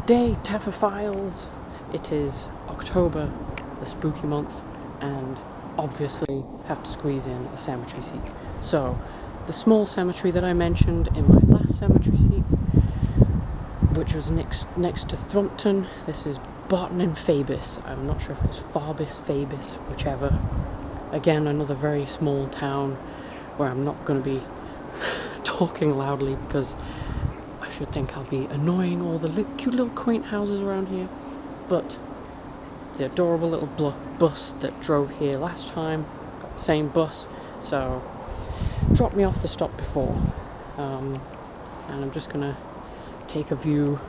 Today, Taphophiles, it is October, the spooky month, and obviously have to squeeze in a cemetery seek. So, the small cemetery that I mentioned in my last cemetery seek, which was next to Thrumpton, this is Barton and Fabis. I'm not sure if it's Fabis, Fabis, whichever. Again, another very small town where I'm not going to be talking loudly because I should think I'll be annoying all the cute little quaint houses around here. But the adorable little bus that drove here last time got the same bus, so dropped me off the stop before. And I'm just going to take a view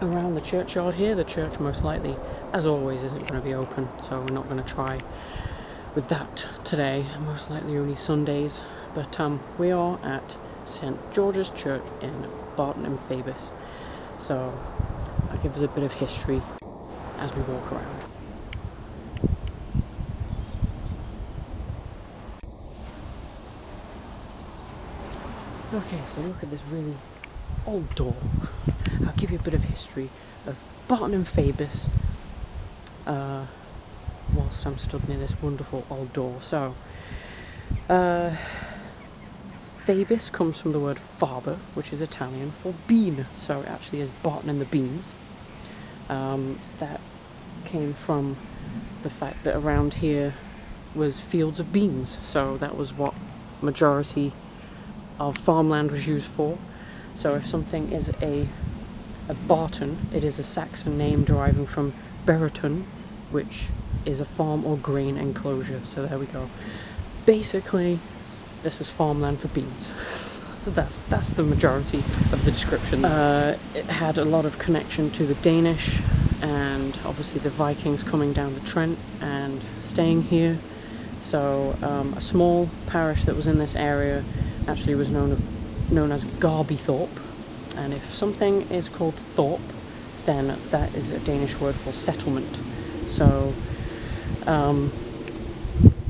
around the churchyard here. The church most likely, as always, isn't going to be open, so we're not going to try with that today. Most likely only Sundays. But we are at St. George's Church in Barton and Fabis. So I'll give us a bit of history as we walk around. Okay, so look at this really old door. I'll give you a bit of history of Barton and Fabis whilst I'm stood near this wonderful old door. So, Fabis comes from the word faber, which is Italian for bean, so it actually is Barton and the Beans. That came from the fact that around here was fields of beans, so that was what majority of farmland was used for. So if something is a Barton, it is a Saxon name deriving from Barton, which is a farm or grain enclosure. So there we go. Basically, this was farmland for beans. That's the majority of the description. It had a lot of connection to the Danish, and obviously the Vikings coming down the Trent and staying here. So a small parish that was in this area actually was known as Garbythorpe, and if something is called Thorpe, then that is a Danish word for settlement. So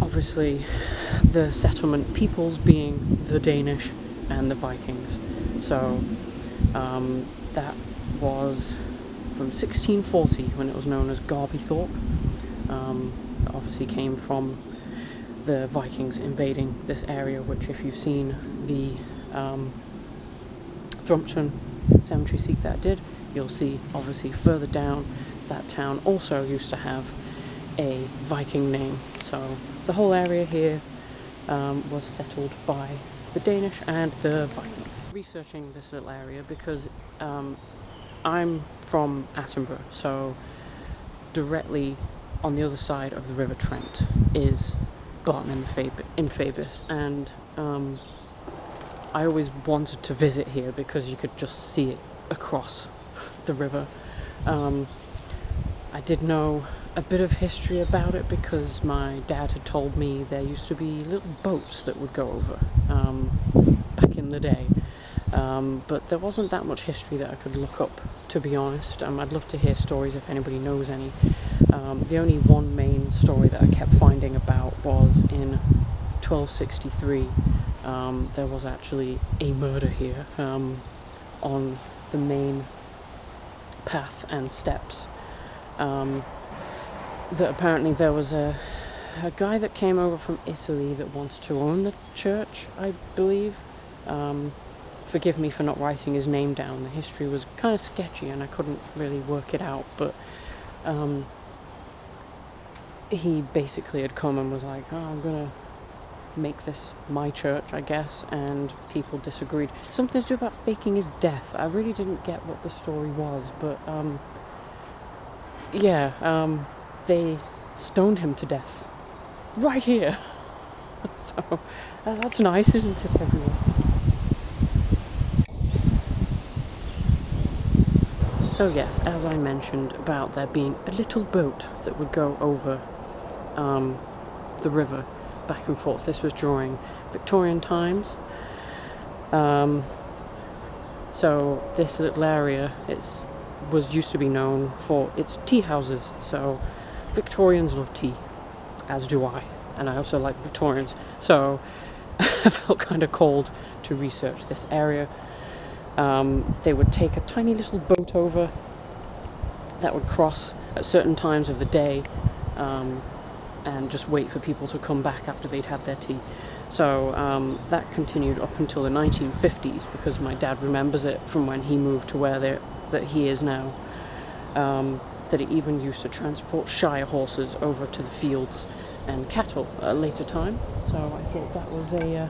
obviously the settlement peoples being the Danish and the Vikings. So that was from 1640 when it was known as Garbythorpe. That obviously came from the Vikings invading this area, which if you've seen the Thrumpton cemetery seek that I did, you'll see obviously further down that town also used to have a Viking name. So the whole area here was settled by the Danish and the Vikings. Researching this little area because I'm from Attenborough, so directly on the other side of the River Trent is Barton in Fabis, and I always wanted to visit here because you could just see it across the river. I did know a bit of history about it because my dad had told me there used to be little boats that would go over back in the day, but there wasn't that much history that I could look up, to be honest. I'd love to hear stories if anybody knows any. The only one main story that I kept finding about was in 1263 there was actually a murder here on the main path and steps. That apparently there was a guy that came over from Italy that wanted to own the church, I believe. Forgive me for not writing his name down. The history was kind of sketchy and I couldn't really work it out, but he basically had come and was like, oh, I'm gonna make this my church, I guess, and people disagreed. Something to do about faking his death. I really didn't get what the story was, but they stoned him to death right here. So that's nice, isn't it, everyone? So yes, as I mentioned about there being a little boat that would go over the river back and forth. This was during Victorian times. So this little area used to be known for its tea houses. So Victorians love tea, as do I, and I also like Victorians. So I felt kind of called to research this area. They would take a tiny little boat over that would cross at certain times of the day, and just wait for people to come back after they'd had their tea. So that continued up until the 1950s, because my dad remembers it from when he moved to where that he is now. That it even used to transport shire horses over to the fields and cattle at a later time. So I thought that was a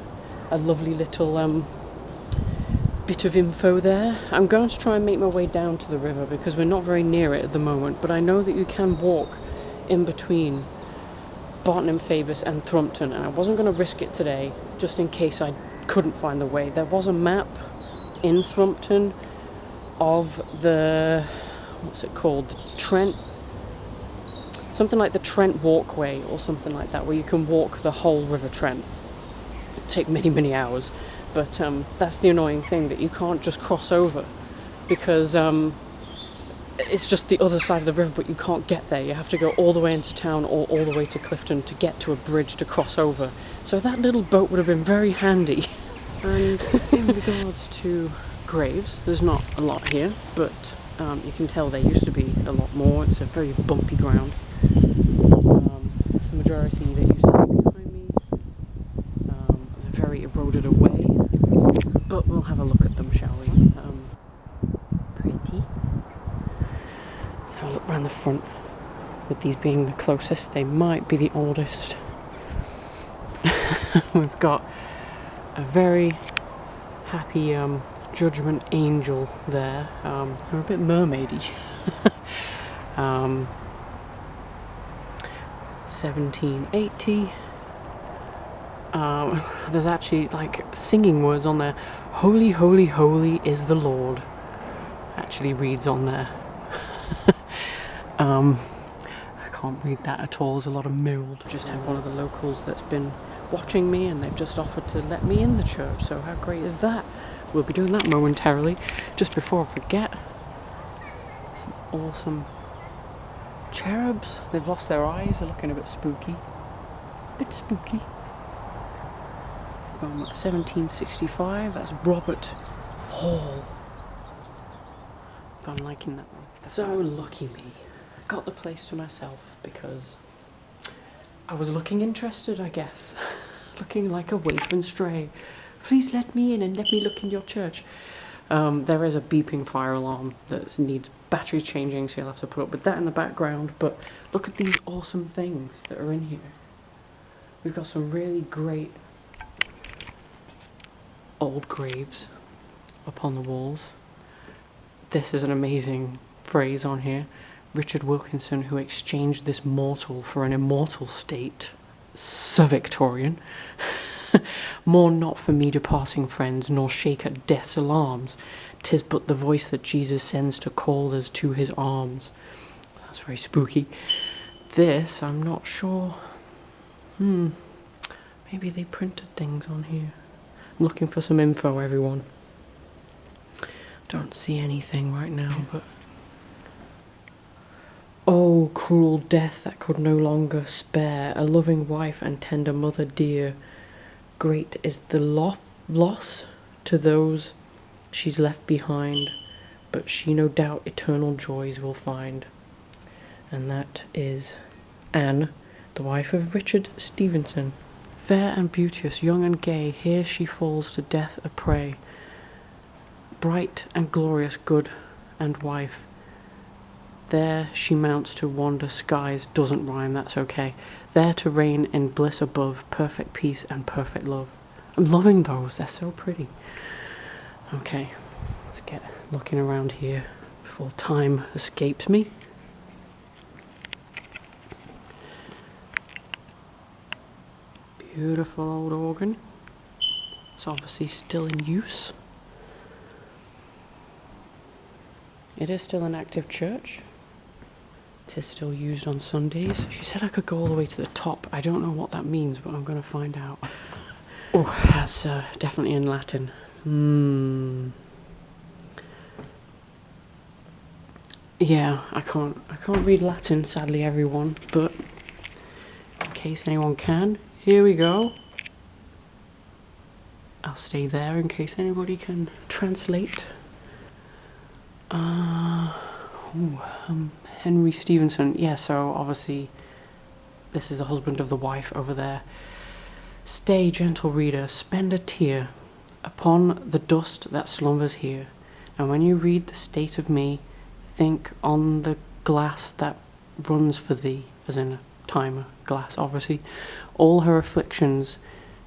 lovely little bit of info there. I'm going to try and make my way down to the river because we're not very near it at the moment, but I know that you can walk in between Barton and Fabis and Thrumpton, and I wasn't going to risk it today just in case I couldn't find the way. There was a map in Thrumpton of the, what's it called, the Trent, something like the Trent walkway or something like that, where you can walk the whole River Trent. It'd take many hours, but that's the annoying thing, that you can't just cross over, because it's just the other side of the river, but you can't get there. You have to go all the way into town or all the way to Clifton to get to a bridge to cross over. So that little boat would have been very handy. And in regards to graves, there's not a lot here, but you can tell there used to be a lot more. It's a very bumpy ground. The majority that you see behind me are very eroded away, but we'll have a look at them, shall we? Pretty. So I'll look round the front. With these being the closest, they might be the oldest. We've got a very happy judgment angel there. They're a bit mermaidy. 1780. There's actually like singing words on there. Holy, holy, holy is the Lord. Actually reads on there. I can't read that at all. There's a lot of mould. Just had one of the locals that's been watching me, and they've just offered to let me in the church. So how great is that? We'll be doing that momentarily. Just before I forget, some awesome cherubs. They've lost their eyes. They're looking a bit spooky. Bit spooky. From 1765. That's Robert Hall. I'm liking that one. So lucky me. Got the place to myself because I was looking interested, I guess. Looking like a waif stray. Please let me in and let me look in your church. There is a beeping fire alarm that needs batteries changing, so you'll have to put up with that in the background. But look at these awesome things that are in here. We've got some really great old graves up on the walls. This is an amazing phrase on here. Richard Wilkinson, who exchanged this mortal for an immortal state. So Victorian. Mourn not for me departing friends, nor shake at death's alarms. 'Tis but the voice that Jesus sends to call us to his arms. That's very spooky. This, I'm not sure. Maybe they printed things on here. I'm looking for some info, everyone. Don't see anything right now, but... Oh, cruel death that could no longer spare a loving wife and tender mother dear. Great is the loss to those she's left behind, but she no doubt eternal joys will find. And that is Anne, the wife of Richard Stevenson. Fair and beauteous, young and gay, here she falls to death a prey. Bright and glorious, good and wife, there she mounts to wander skies. Doesn't rhyme, that's okay. There to reign in bliss above, perfect peace and perfect love. I'm loving those, they're so pretty. Okay, let's get looking around here before time escapes me. Beautiful old organ. It's obviously still in use. It is still an active church. It is still used on Sundays. She said I could go all the way to the top. I don't know what that means, but I'm going to find out. Oh, that's definitely in Latin. Yeah, I can't read Latin, sadly, everyone, but in case anyone can, here we go. I'll stay there in case anybody can translate. Henry Stevenson. Yeah, so obviously this is the husband of the wife over there. Stay, gentle reader, spend a tear upon the dust that slumbers here, and when you read the state of me, think on the glass that runs for thee, as in a timer glass, obviously. All her afflictions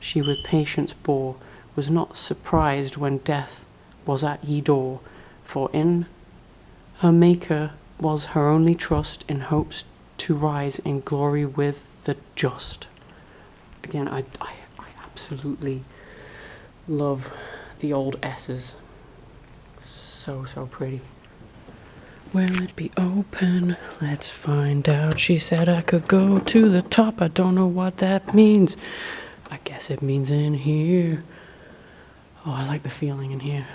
she with patience bore, was not surprised when death was at ye door, for in her Maker was her only trust, in hopes to rise in glory with the just. Again, I absolutely love the old S's. So pretty. Will it be open? Let's find out. She said I could go to the top. I don't know what that means. I guess it means in here. Oh, I like the feeling in here.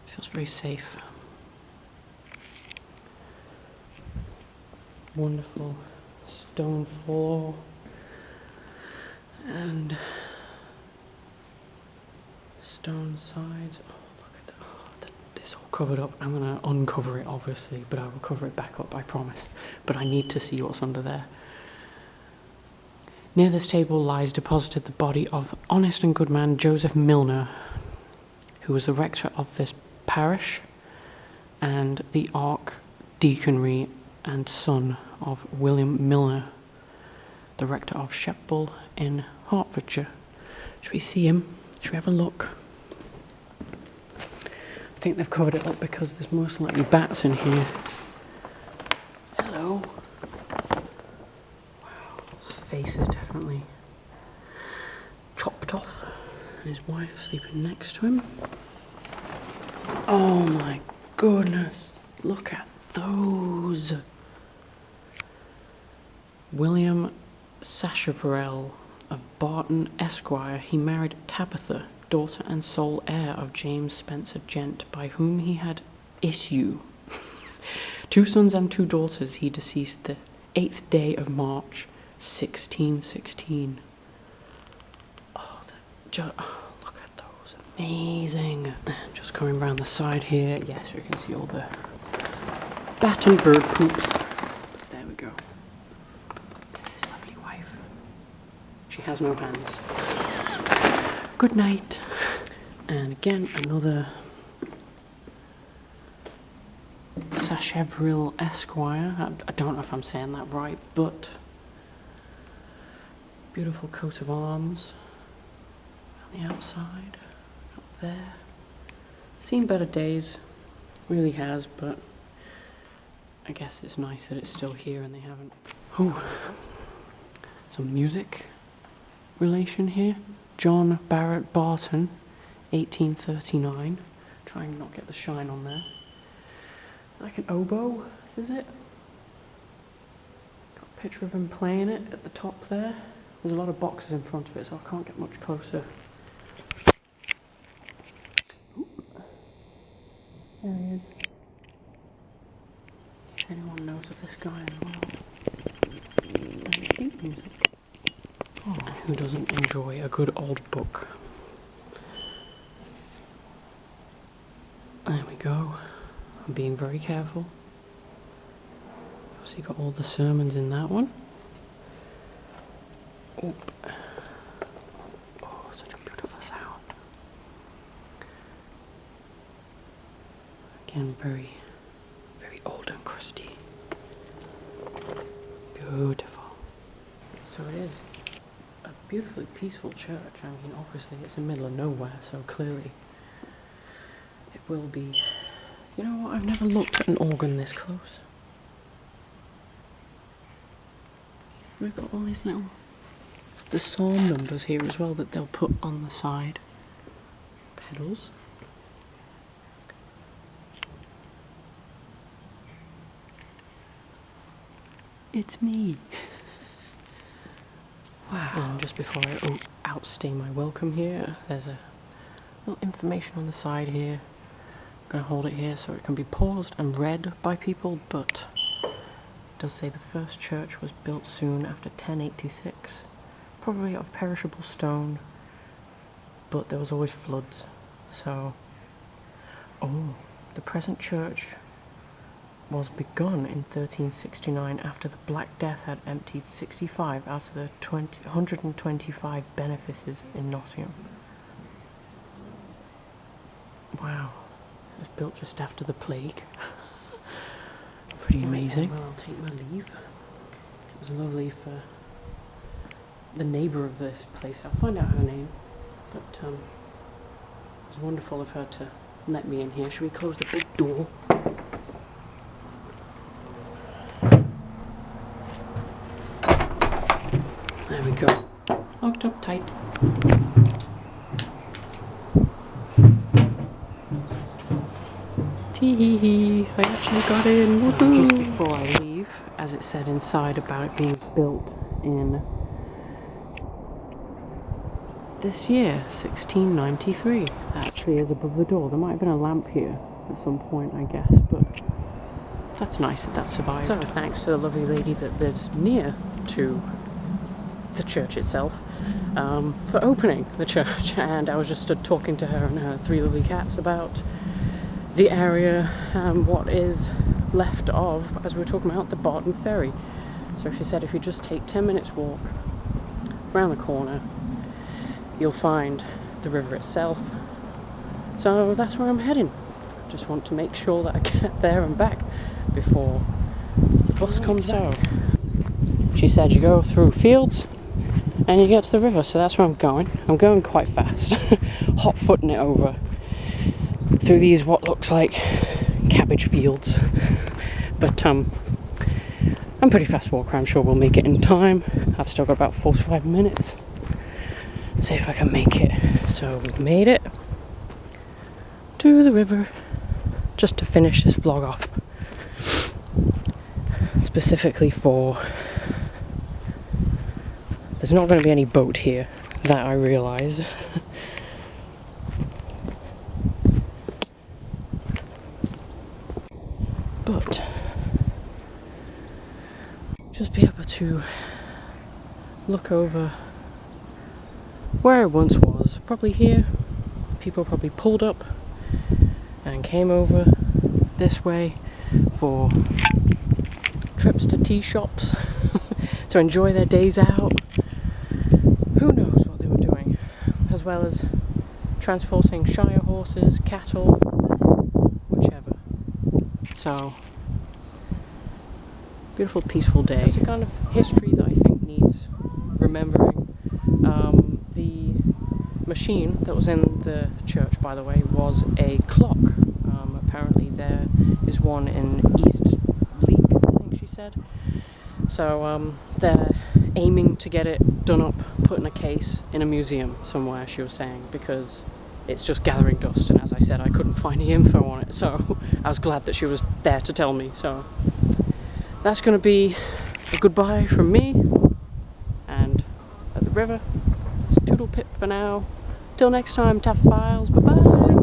Feels very safe. Wonderful stone floor. And stone sides. Oh, look at that. Oh, this all covered up. I'm going to uncover it, obviously, but I will cover it back up, I promise. But I need to see what's under there. Near this table lies deposited the body of honest and good man Joseph Milner, who was the rector of this parish and the archdeaconry and son of William Milner, the rector of Shepwell in Hertfordshire. Should we see him? Should we have a look? I think they've covered it up because there's most likely bats in here. Hello. Wow, his face is definitely chopped off, and his wife sleeping next to him. Oh my goodness, look at those. William Sacheverell of Barton, Esquire, he married Tabitha, daughter and sole heir of James Spencer Gent, by whom he had issue. 2 sons and 2 daughters. He deceased the 8th day of March, 1616. Oh, look at those. Amazing. Just coming around the side here. Yes, you can see all the bat and bird poops. But there we go. There's his lovely wife. She has no hands. Good night. And again, another Sacheverell Esquire. I don't know if I'm saying that right, but beautiful coat of arms on the outside, up there. Seen better days, really has, but I guess it's nice that it's still here and they haven't. Oh, some music relation here. John Barrett Barton, 1839. Try and not get the shine on there. Like an oboe, is it? Got a picture of him playing it at the top there. There's a lot of boxes in front of it, so I can't get much closer. Ooh. There he is. If anyone knows of this guy as well. Oh, who doesn't enjoy a good old book? There we go. I'm being very careful. So you got all the sermons in that one. Oop. Oh, such a beautiful sound. Again, very, very old and crusty. Beautiful. So it is a beautifully peaceful church. I mean, obviously it's in the middle of nowhere, so clearly it will be. You know what? I've never looked at an organ this close. We've got all these little the psalm numbers here as well that they'll put on the side pedals. It's me. Wow. And just before I outstay my welcome here, there's a little information on the side here. I'm going to hold it here so it can be paused and read by people, but it does say the first church was built soon after 1086. probably of perishable stone, but there was always floods. So, the present church was begun in 1369 after the Black Death had emptied 65 out of the 125 benefices in Nottingham. Wow, it was built just after the plague. Pretty amazing. Well, I'll take my leave. It was lovely for the neighbour of this place. I'll find out her name, but it was wonderful of her to let me in here. Should we close the big door? There we go. Locked up tight. Tee-hee-hee, I actually got in, woohoo! Just before I leave, as it said inside about it being built in this year, 1693. That actually is above the door. There might have been a lamp here at some point, I guess, but that's nice that survived. So thanks to the lovely lady that lives near to the church itself, for opening the church, and I was just stood talking to her and her three lovely cats about the area and what is left of, as we were talking about, the Barton ferry. So she said if you just take 10 minutes walk around the corner, you'll find the river itself. So that's where I'm heading. Just want to make sure that I get there and back before the bus comes back. She said you go through fields and you get to the river, so that's where I'm going. I'm going quite fast, hot footing it over through these what looks like cabbage fields, but I'm pretty fast walker. I'm sure we'll make it in time. I've still got about 45 minutes. See if I can make it. So we've made it to the river just to finish this vlog off, specifically for there's not going to be any boat here, that I realise. But just be able to look over where it once was. Probably here, people probably pulled up and came over this way for trips to tea shops to enjoy their days out. Who knows what they were doing, as well as transporting shire horses, cattle, whichever. So, beautiful, peaceful day. It's a kind of history that I think needs remembering. The machine that was in the church, by the way, was a clock. Apparently there is one in East Leek, I think she said. So they're aiming to get it done up, put in a case in a museum somewhere, she was saying, because it's just gathering dust, and as I said, I couldn't find any info on it, so I was glad that she was there to tell me. So that's going to be a goodbye from me and at the river. It's toodle pip for now. Till next time, Taff Files, bye bye.